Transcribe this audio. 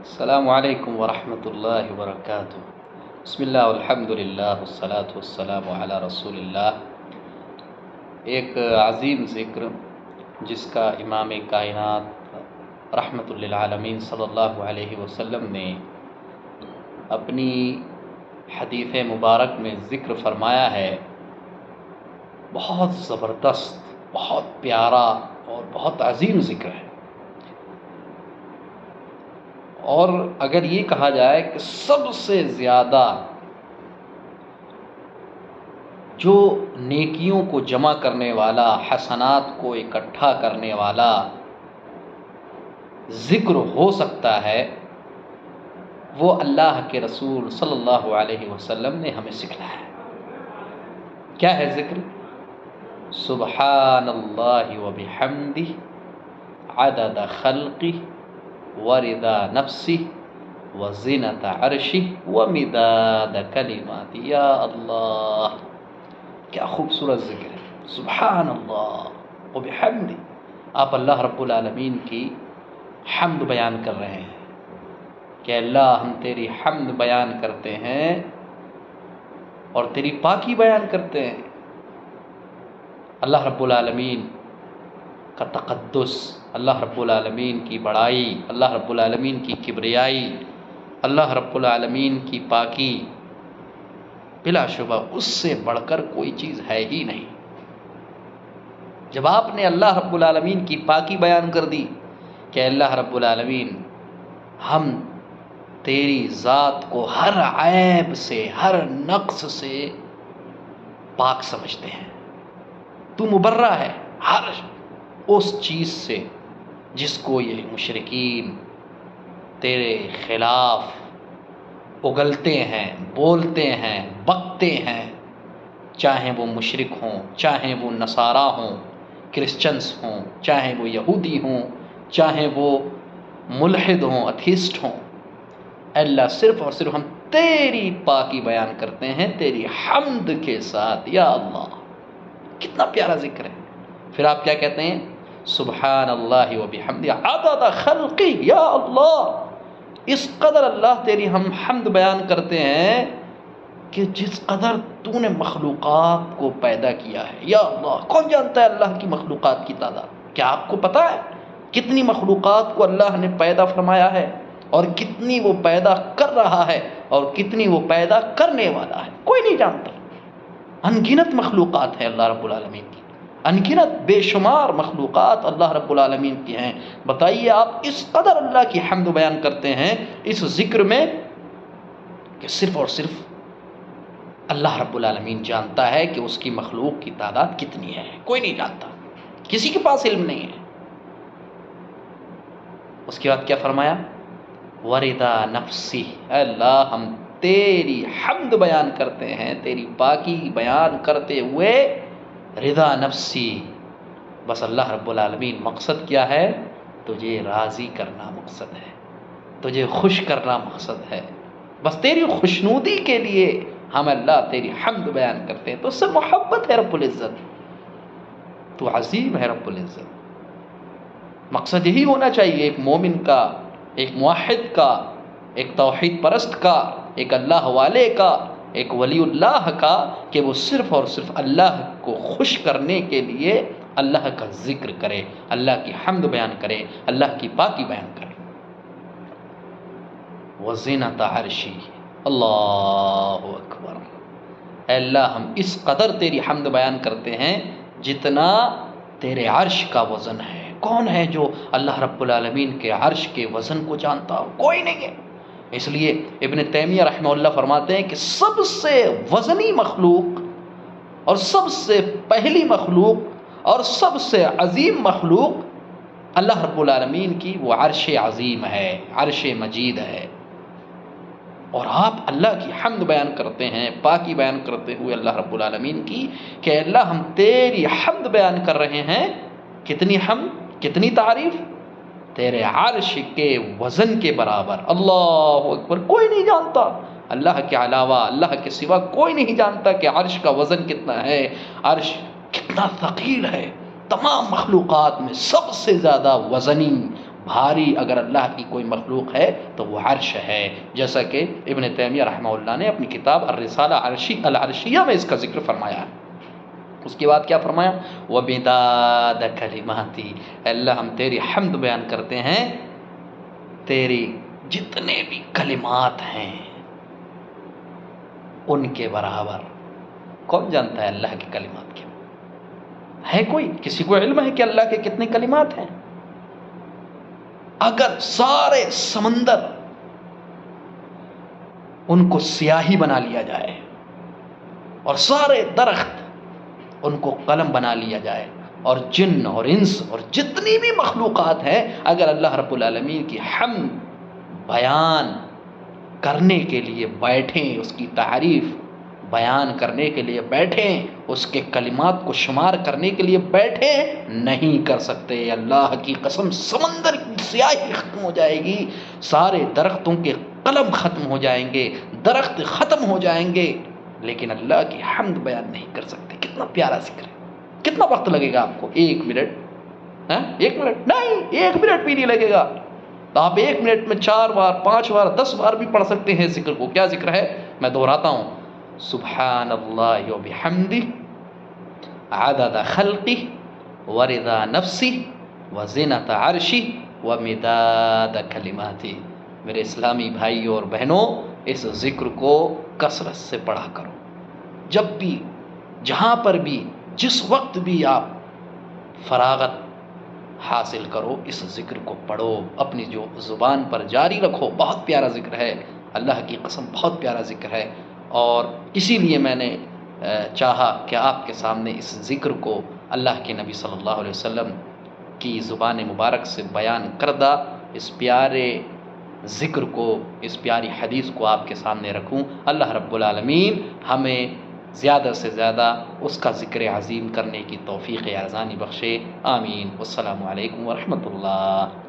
السلام علیکم ورحمۃ اللہ وبرکاتہ۔ بسم اللہ والحمد للہ والصلاة والسلام علی رسول اللہ۔ ایک عظیم ذکر جس کا امام کائنات رحمۃ للعالمین صلی اللہ علیہ وسلم نے اپنی حدیث مبارک میں ذکر فرمایا ہے، بہت زبردست، بہت پیارا اور بہت عظیم ذکر ہے۔ اور اگر یہ کہا جائے کہ سب سے زیادہ جو نیکیوں کو جمع کرنے والا، حسنات کو اکٹھا کرنے والا ذکر ہو سکتا ہے، وہ اللہ کے رسول صلی اللہ علیہ وسلم نے ہمیں سکھلایا ہے۔ کیا ہے ذکر؟ سبحان اللہ وبحمدہ عدد خلقہ ورضا نفسہ وزنۃ عرشہ ومداد کلماتہ۔ یا اللہ، کیا خوبصورت ذکر ہے! سبحان اللہ وبحمدہ، آپ اللہ رب العالمین کی حمد بیان کر رہے ہیں کہ اللہ، ہم تیری حمد بیان کرتے ہیں اور تیری پاکی بیان کرتے ہیں۔ اللہ رب العالمین کا تقدس، اللہ رب العالمین کی بڑائی، اللہ رب العالمین کی کبریائی، اللہ رب العالمین کی پاکی، بلا شبہ اس سے بڑھ کر کوئی چیز ہے ہی نہیں۔ جب آپ نے اللہ رب العالمین کی پاکی بیان کر دی کہ اللہ رب العالمین، ہم تیری ذات کو ہر عیب سے، ہر نقص سے پاک سمجھتے ہیں، تو مبرہ ہے ہر اس چیز سے جس کو یہ مشرکین تیرے خلاف اگلتے ہیں، بولتے ہیں، بکتے ہیں، چاہے وہ مشرک ہوں، چاہے وہ نصارہ ہوں، کرسچنس ہوں، چاہے وہ یہودی ہوں، چاہے وہ ملحد ہوں، اتھیسٹ ہوں۔ اللہ، صرف اور صرف ہم تیری پاکی بیان کرتے ہیں تیری حمد کے ساتھ۔ یا اللہ، کتنا پیارا ذکر ہے۔ پھر آپ کیا کہتے ہیں؟ سبحان اللہ وبحمدہ عدد خلقی۔ یا اللہ، اس قدر اللہ تیری ہم حمد بیان کرتے ہیں کہ جس قدر تو نے مخلوقات کو پیدا کیا ہے۔ یا اللہ، کون جانتا ہے اللہ کی مخلوقات کی تعداد؟ کیا آپ کو پتا ہے کتنی مخلوقات کو اللہ نے پیدا فرمایا ہے، اور کتنی وہ پیدا کر رہا ہے، اور کتنی وہ پیدا کرنے والا ہے؟ کوئی نہیں جانتا۔ ان گنت مخلوقات ہیں اللہ رب العالمین کی، ان گنت بے شمار مخلوقات اللہ رب العالمین کی ہیں۔ بتائیے، آپ اس قدر اللہ کی حمد بیان کرتے ہیں اس ذکر میں کہ صرف اور صرف اللہ رب العالمین جانتا ہے کہ اس کی مخلوق کی تعداد کتنی ہے۔ کوئی نہیں جانتا، کسی کے پاس علم نہیں ہے۔ اس کے بعد کیا فرمایا؟ ورضا نفسی۔ اے اللہ، ہم تیری حمد بیان کرتے ہیں، تیری پاکی بیان کرتے ہوئے رضا نفسی، بس اللہ رب العالمین مقصد کیا ہے؟ تجھے راضی کرنا مقصد ہے، تجھے خوش کرنا مقصد ہے، بس تیری خوشنودی کے لیے ہم اللہ تیری حمد بیان کرتے ہیں۔ تو اس سے محبت ہے رب العزت، تو عظیم ہے رب العزت۔ مقصد یہی ہونا چاہیے ایک مومن کا، ایک موحد کا، ایک توحید پرست کا، ایک اللہ والے کا، ایک ولی اللہ کا، کہ وہ صرف اور صرف اللہ کو خوش کرنے کے لیے اللہ کا ذکر کرے، اللہ کی حمد بیان کرے، اللہ کی پاکی بیان کرے۔ وزنۃ عرشی۔ اللہ اکبر۔ اے اللہ، ہم اس قدر تیری حمد بیان کرتے ہیں جتنا تیرے عرش کا وزن ہے۔ کون ہے جو اللہ رب العالمین کے عرش کے وزن کو جانتا ہو؟ کوئی نہیں ہے۔ اس لیے ابن تیمیہ رحمہ اللہ فرماتے ہیں کہ سب سے وزنی مخلوق اور سب سے پہلی مخلوق اور سب سے عظیم مخلوق اللہ رب العالمین کی وہ عرش عظیم ہے، عرش مجید ہے۔ اور آپ اللہ کی حمد بیان کرتے ہیں، پاکی بیان کرتے ہوئے اللہ رب العالمین کی، کہ اللہ، ہم تیری حمد بیان کر رہے ہیں۔ کتنی حمد، کتنی تعریف؟ تیرے عرش کے وزن کے برابر۔ اللہ اکبر۔ کوئی نہیں جانتا، اللہ کے علاوہ، اللہ کے سوا کوئی نہیں جانتا کہ عرش کا وزن کتنا ہے، عرش کتنا ثقیل ہے۔ تمام مخلوقات میں سب سے زیادہ وزنی، بھاری اگر اللہ کی کوئی مخلوق ہے تو وہ عرش ہے، جیسا کہ ابن تیمیہ رحمہ اللہ نے اپنی کتاب الرسالہ العرشیہ میں اس کا ذکر فرمایا ہے۔ اس کے بعد کیا فرمایا؟ وَبِدَادَ كَلِمَاتِ، اللہ ہم تیری حمد بیان کرتے ہیں، تیری جتنے بھی کلمات ہیں ان کے برابر۔ کون جانتا ہے اللہ کے کلمات کیا ہے؟ کوئی کسی کو علم ہے کہ اللہ کے کتنے کلمات ہیں؟ اگر سارے سمندر ان کو سیاہی بنا لیا جائے اور سارے درخت ان کو قلم بنا لیا جائے اور جن اور انس اور جتنی بھی مخلوقات ہیں، اگر اللہ رب العالمین کی حمد بیان کرنے کے لیے بیٹھیں، اس کی تعریف بیان کرنے کے لیے بیٹھیں، اس کے کلمات کو شمار کرنے کے لیے بیٹھیں، نہیں کر سکتے۔ اللہ کی قسم سمندر کی سیاہی ختم ہو جائے گی، سارے درختوں کے قلم ختم ہو جائیں گے، درخت ختم ہو جائیں گے، لیکن اللہ کی حمد بیان نہیں کر سکتے۔ کتنا پیارا ذکر ہے! کتنا وقت لگے گا آپ کو؟ 1 منٹ؟ 1 منٹ نہیں، 1 منٹ بھی نہیں لگے گا۔ تو آپ 1 منٹ میں 4 بار 5 بار 10 بار بھی پڑھ سکتے ہیں ذکر کو۔ کیا ذکر ہے؟ میں دہراتا ہوں، سبحان اللہ و بحمدہ عدد خلقہ ورضا نفسہ وزنۃ عرشہ ومداد کلماتہ۔ میرے اسلامی بھائیوں اور بہنوں، اس ذکر کو کثرت سے پڑھا کرو۔ جب بھی، جہاں پر بھی، جس وقت بھی آپ فراغت حاصل کرو، اس ذکر کو پڑھو، اپنی جو زبان پر جاری رکھو۔ بہت پیارا ذکر ہے، اللہ کی قسم بہت پیارا ذکر ہے، اور اسی لیے میں نے چاہا کہ آپ کے سامنے اس ذکر کو اللہ کے نبی صلی اللہ علیہ وسلم کی زبان مبارک سے بیان کردہ اس پیارے ذکر کو، اس پیاری حدیث کو آپ کے سامنے رکھوں۔ اللہ رب العالمین ہمیں زیادہ سے زیادہ اس کا ذکر عظیم کرنے کی توفیق ارزانی بخشے، آمین۔ والسلام علیکم ورحمۃ اللہ۔